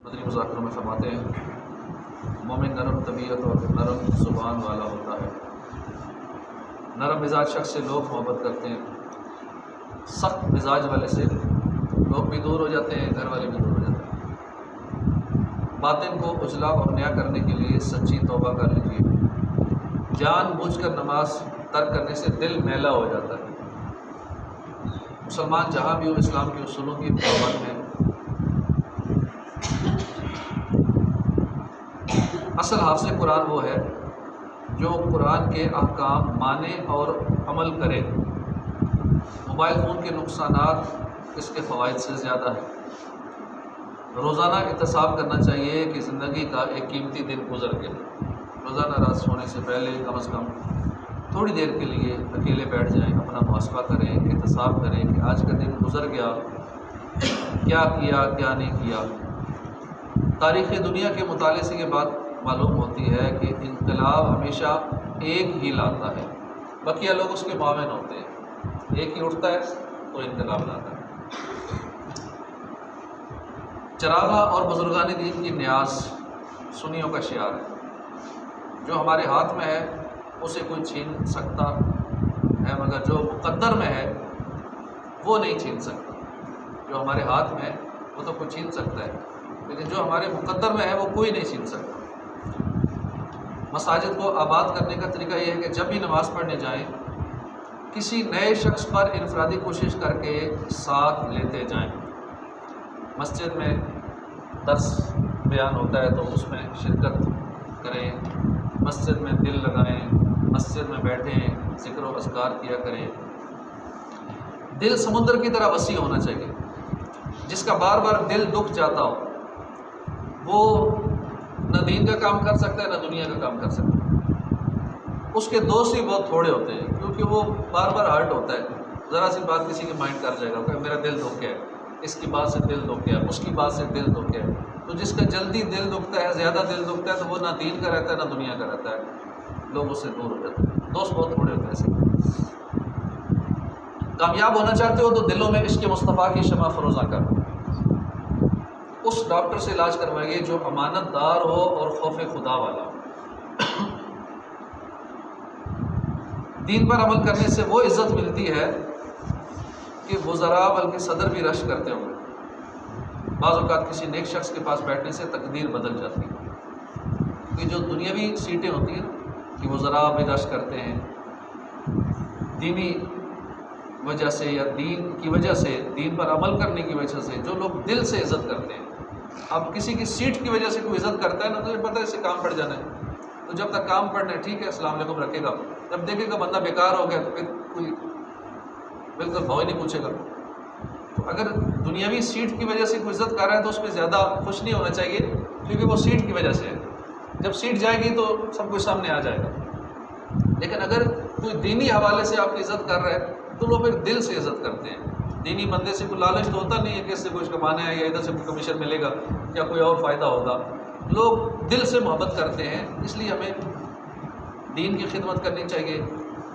مدنی مذاکروں میں فرماتے ہیں مومن نرم طبیعت اور نرم زبان والا ہوتا ہے۔ نرم مزاج شخص سے لوگ محبت کرتے ہیں، سخت مزاج والے سے لوگ بھی دور ہو جاتے ہیں، گھر والے بھی دور ہو جاتے ہیں۔ باطن کو اجلا اور نیا کرنے کے لیے سچی توبہ کر لیجیے۔ جان بوجھ کر نماز ترک کرنے سے دل میلا ہو جاتا ہے۔ مسلمان جہاں بھی ہو اسلام کے اصولوں کی پابند ہے۔ اصل حافظ قرآن وہ ہے جو قرآن کے احکام مانے اور عمل کرے۔ موبائل فون کے نقصانات اس کے فوائد سے زیادہ ہیں۔ روزانہ احتساب کرنا چاہیے کہ زندگی کا ایک قیمتی دن گزر گیا۔ روزانہ رات سونے سے پہلے کم از کم تھوڑی دیر کے لیے اکیلے بیٹھ جائیں، اپنا محاسبہ کریں، احتساب کریں کہ آج کا دن گزر گیا، کیا کیا کیا نہیں کیا۔ تاریخ دنیا کے مطالعے سے یہ بات معلوم ہوتی ہے کہ انقلاب ہمیشہ ایک ہی لاتا ہے، بقیہ لوگ اس کے معاون ہوتے ہیں۔ ایک ہی اٹھتا ہے تو انقلاب لاتا ہے۔ چراغاں اور بزرگان دین کی نیاز سنیوں کا شعار ہے۔ جو ہمارے ہاتھ میں ہے اسے کوئی چھین سکتا ہے، مگر جو مقدر میں ہے وہ نہیں چھین سکتا۔ جو ہمارے ہاتھ میں ہے وہ تو کوئی چھین سکتا ہے، لیکن جو ہمارے مقدر میں ہے وہ کوئی نہیں چھین سکتا۔ مساجد کو آباد کرنے کا طریقہ یہ ہے کہ جب بھی نماز پڑھنے جائیں کسی نئے شخص پر انفرادی کوشش کر کے ساتھ لیتے جائیں۔ مسجد میں درس بیان ہوتا ہے تو اس میں شرکت کریں، مسجد میں دل لگائیں، مسجد میں بیٹھیں، ذکر و اذکار کیا کریں۔ دل سمندر کی طرح وسیع ہونا چاہیے۔ جس کا بار بار دل دکھ جاتا ہو وہ نہ دین کا کام کر سکتا ہے نہ دنیا کا کام کر سکتا ہے۔ اس کے دوست ہی بہت تھوڑے ہوتے ہیں، کیونکہ وہ بار بار ہرٹ ہوتا ہے۔ ذرا سی بات کسی کے مائنڈ کر جائے گا کہ میرا دل دکھ گیا ہے، اس کی بات سے دل دکھ گیا، اس کی بات سے دل دکھ گیا۔ تو جس کا جلدی دل دکھتا ہے، زیادہ دل دکھتا ہے، تو وہ نہ دین کا رہتا ہے نہ دنیا کا رہتا ہے، لوگ اس سے دور ہو جاتے ہیں۔ دوست بہت تھوڑے ہوتے ہیں ایسے۔ کامیاب ہونا چاہتے ہو تو دلوں میں عشق مصطفیٰ کی شمع فروزاں کرو۔ اس ڈاکٹر سے علاج کروائیے جو امانت دار ہو اور خوف خدا والا ہو۔ دین پر عمل کرنے سے وہ عزت ملتی ہے کہ وزراء بلکہ صدر بھی رشک کرتے ہوں گے۔ بعض اوقات کسی نیک شخص کے پاس بیٹھنے سے تقدیر بدل جاتی ہے۔ کہ جو دنیاوی سیٹیں ہوتی ہیں کہ وزراء بھی رشک کرتے ہیں، دینی وجہ سے یا دین کی وجہ سے، دین پر عمل کرنے کی وجہ سے جو لوگ دل سے عزت کرتے ہیں۔ اب کسی کی سیٹ کی وجہ سے کوئی عزت کرتا ہے نا تو یہ پتہ ہے اس سے کام پڑ جانا ہے، تو جب تک کام پڑنا ہے ٹھیک ہے السلام علیکم رکھے گا، جب دیکھے گا بندہ بیکار ہو گیا تو پھر کوئی بالکل بھاؤ ہی نہیں پوچھے گا۔ تو اگر دنیاوی سیٹ کی وجہ سے کوئی عزت کر رہا ہے تو اس پہ زیادہ خوش نہیں ہونا چاہیے، کیونکہ وہ سیٹ کی وجہ سے ہے۔ جب سیٹ جائے گی تو سب کچھ سامنے آ جائے گا۔ لیکن اگر کوئی دینی حوالے سے آپ کی عزت کر رہا ہے تو لوگ پھر دل سے عزت کرتے ہیں۔ دینی بندے سے کوئی لالچ تو ہوتا نہیں ہے کہ اس سے کچھ کمانا ہے یا ادھر سے کوئی کمیشن ملے گا یا کوئی اور فائدہ ہوگا۔ لوگ دل سے محبت کرتے ہیں، اس لیے ہمیں دین کی خدمت کرنی چاہیے،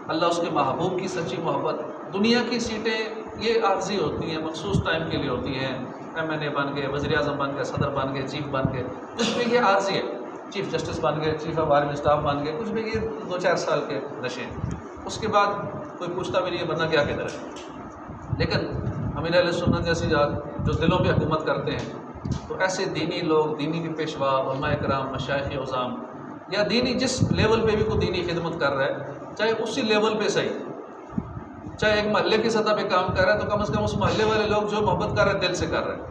اللہ اس کے محبوب کی سچی محبت۔ دنیا کی سیٹیں یہ عارضی ہوتی ہیں، مخصوص ٹائم کے لیے ہوتی ہیں، MNA بن گئے، وزیر اعظم بن گئے، صدر بن گئے، چیف بن گئے، کچھ بھی یہ عارضی ہے، چیف جسٹس بن گئے، چیف آف آرمی اسٹاف بن گئے، کچھ بھی یہ 2-4 سال کے نشے، اس کے بعد کوئی پوچھتا بھی نہیں ہے بندہ کیا کدھر ہے۔ لیکن امیر اہل سنت جیسی جو دلوں پہ حکومت کرتے ہیں تو ایسے دینی لوگ، دینی کے پیشوا، علماء کرام، مشائخ عظام یا دینی جس لیول پہ بھی کوئی دینی خدمت کر رہا ہے، چاہے اسی لیول پہ صحیح، چاہے ایک محلے کی سطح پہ کام کر رہا ہے تو کم از کم اس محلے والے لوگ جو محبت کر رہے ہیں دل سے کر رہے ہیں۔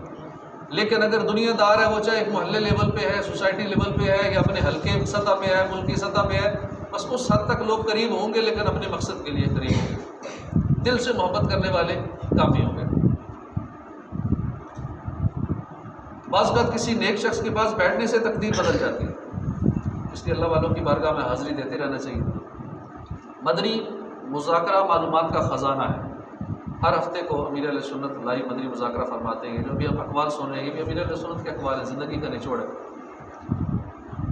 لیکن اگر دنیا دار ہے وہ چاہے ایک محلے لیول پہ ہے، سوسائٹی لیول پہ ہے یا اپنے حلقے سطح پہ ہے، ملکی سطح پہ ہے، بس اس حد تک لوگ قریب ہوں گے لیکن اپنے مقصد کے لیے قریب ہوں گے، دل سے محبت کرنے والے کافی ہوں گے۔ بعض اوقات کسی نیک شخص کے پاس بیٹھنے سے تقدیر بدل جاتی ہے، اس لیے اللہ والوں کی بارگاہ میں حاضری دیتے رہنا چاہیے۔ مدنی مذاکرہ معلومات کا خزانہ ہے۔ ہر ہفتے کو امیر اہل سنت لائیو مدنی مذاکرہ فرماتے ہیں۔ جو بھی ہم اقوال سن رہے ہیں یہ بھی امیر اہل سنت کے اقوال ہیں، زندگی کا نچوڑ ہے۔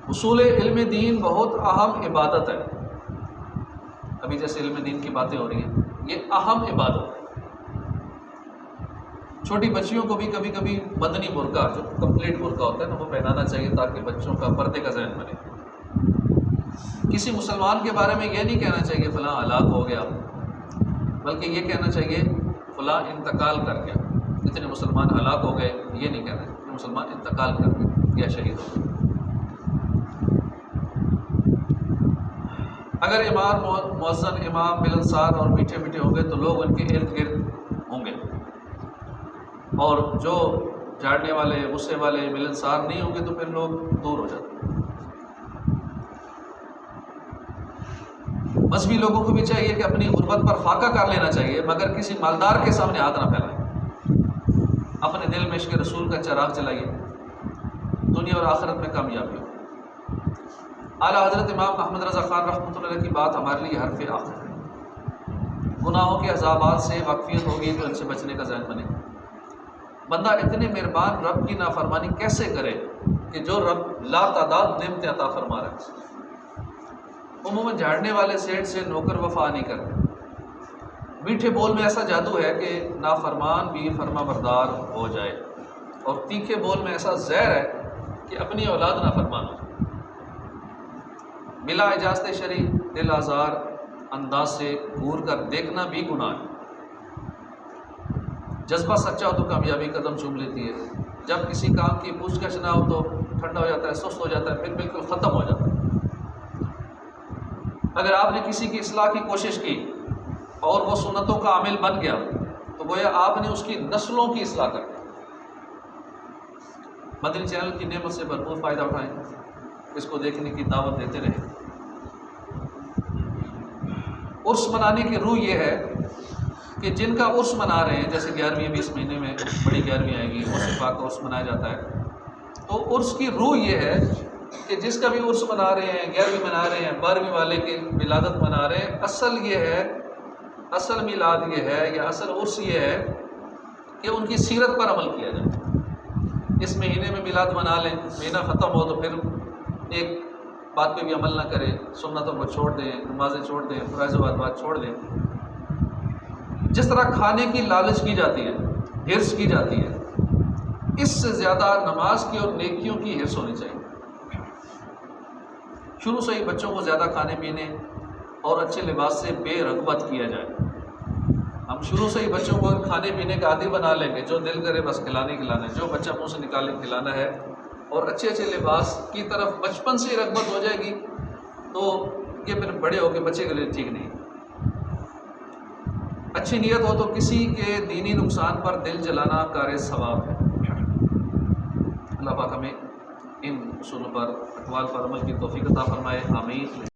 اصول علم دین بہت اہم عبادت ہے۔ ابھی جیسے علم دین کی باتیں ہو رہی ہیں، یہ اہم عبادت ہے۔ چھوٹی بچیوں کو بھی کبھی کبھی مدنی برقع جو کمپلیٹ برقع ہوتا ہے نا وہ پہنانا چاہیے تاکہ بچوں کا پردے کا ذہن بنے. کسی مسلمان کے بارے میں یہ نہیں کہنا چاہیے فلاں ہلاک ہو گیا، بلکہ یہ کہنا چاہیے فلاں انتقال کر گیا. اتنے مسلمان ہلاک ہو گئے یہ نہیں کہنا کہ مسلمان انتقال کر گئے یا شہید ہو گئے. اگر امام مؤذن امام ملنسار اور میٹھے میٹھے ہوں گے تو لوگ ان کے ارد گرد ہوں گے، اور جو جھاڑنے والے غصے والے ملنسار نہیں ہوں گے تو پھر لوگ دور ہو جاتے ہیں. مذہبی لوگوں کو بھی چاہیے کہ اپنی غربت پر فاقہ کر لینا چاہیے، مگر کسی مالدار کے سامنے ہاتھ نہ پھیلائیں. اپنے دل میں عشق رسول کا چراغ جلائیے، دنیا اور آخرت میں کامیابی ہو. اعلیٰ حضرت امام محمد رضا خان رحمۃ اللہ علیہ کی بات ہمارے لیے حرف آخر ہے. گناہوں کے عذابات سے واقفیت ہوگی تو ان سے بچنے کا ذہن بنے. بندہ اتنے مہربان رب کی نافرمانی کیسے کرے کہ جو رب لا تعداد نعمتیں عطا فرما رہا ہے. عموماً جھاڑنے والے سیٹ سے نوکر وفا نہیں کرتے. میٹھے بول میں ایسا جادو ہے کہ نافرمان بھی فرما بردار ہو جائے، اور تیکھے بول میں ایسا زہر ہے کہ اپنی اولاد نافرمان ہو جائے. بلا اجازت شرعی دل آزار انداز سے گور کر دیکھنا بھی گناہ ہے. جذبہ سچا ہو تو کامیابی قدم چوم لیتی ہے. جب کسی کام کی پوچھ گچھ نہ ہو تو ٹھنڈا ہو جاتا ہے، سست ہو جاتا ہے، پھر بالکل ختم ہو جاتا ہے. اگر آپ نے کسی کی اصلاح کی کوشش کی اور وہ سنتوں کا عامل بن گیا تو گویا آپ نے اس کی نسلوں کی اصلاح کر دی. مدنی چینل کی نعمت سے بھرپور فائدہ اٹھائیں، اس کو دیکھنے کی دعوت دیتے رہیں. عرس منانے کی روح یہ ہے کہ جن کا عرس منا رہے ہیں، جیسے 11ویں ابھی اس مہینے میں بڑی 11ویں آئے گی، عرس پاک کا عرس منایا جاتا ہے. تو عرس کی روح یہ ہے کہ جس کا بھی عرس منا رہے ہیں، 11ویں منا رہے ہیں، 12ویں والے کی ولادت منا رہے ہیں، اصل یہ ہے، اصل میلاد یہ ہے یا اصل عرس یہ ہے کہ ان کی سیرت پر عمل کیا جائے. اس مہینے میں میلاد منا لیں، مہینہ ختم ہو تو پھر ایک بات پہ بھی عمل نہ کرے، سنتوں کو چھوڑ دیں، نمازیں چھوڑ دیں، فرائض و واجبات چھوڑ دیں. جس طرح کھانے کی لالچ کی جاتی ہے، ہرس کی جاتی ہے، اس سے زیادہ نماز کی اور نیکیوں کی ہرس ہونی چاہیے. شروع سے ہی بچوں کو زیادہ کھانے پینے اور اچھے لباس سے بے رغبت کیا جائے. ہم شروع سے ہی بچوں کو کھانے پینے کا عادی بنا لیں گے، جو دل کرے بس کھلانے کھلانا ہے، جو بچہ منہ سے نکالے کھلانا ہے، اور اچھے اچھے لباس کی طرف بچپن سے ہی رغبت ہو جائے گی تو یہ پھر بڑے ہو کے بچے کے لیے ٹھیک نہیں. اچھی نیت ہو تو کسی کے دینی نقصان پر دل جلانا کار ثواب ہے. اللہ پاک ہمیں ان اصولوں پر اقوال پر عمل کی توفیق عطا فرمائے. آمین.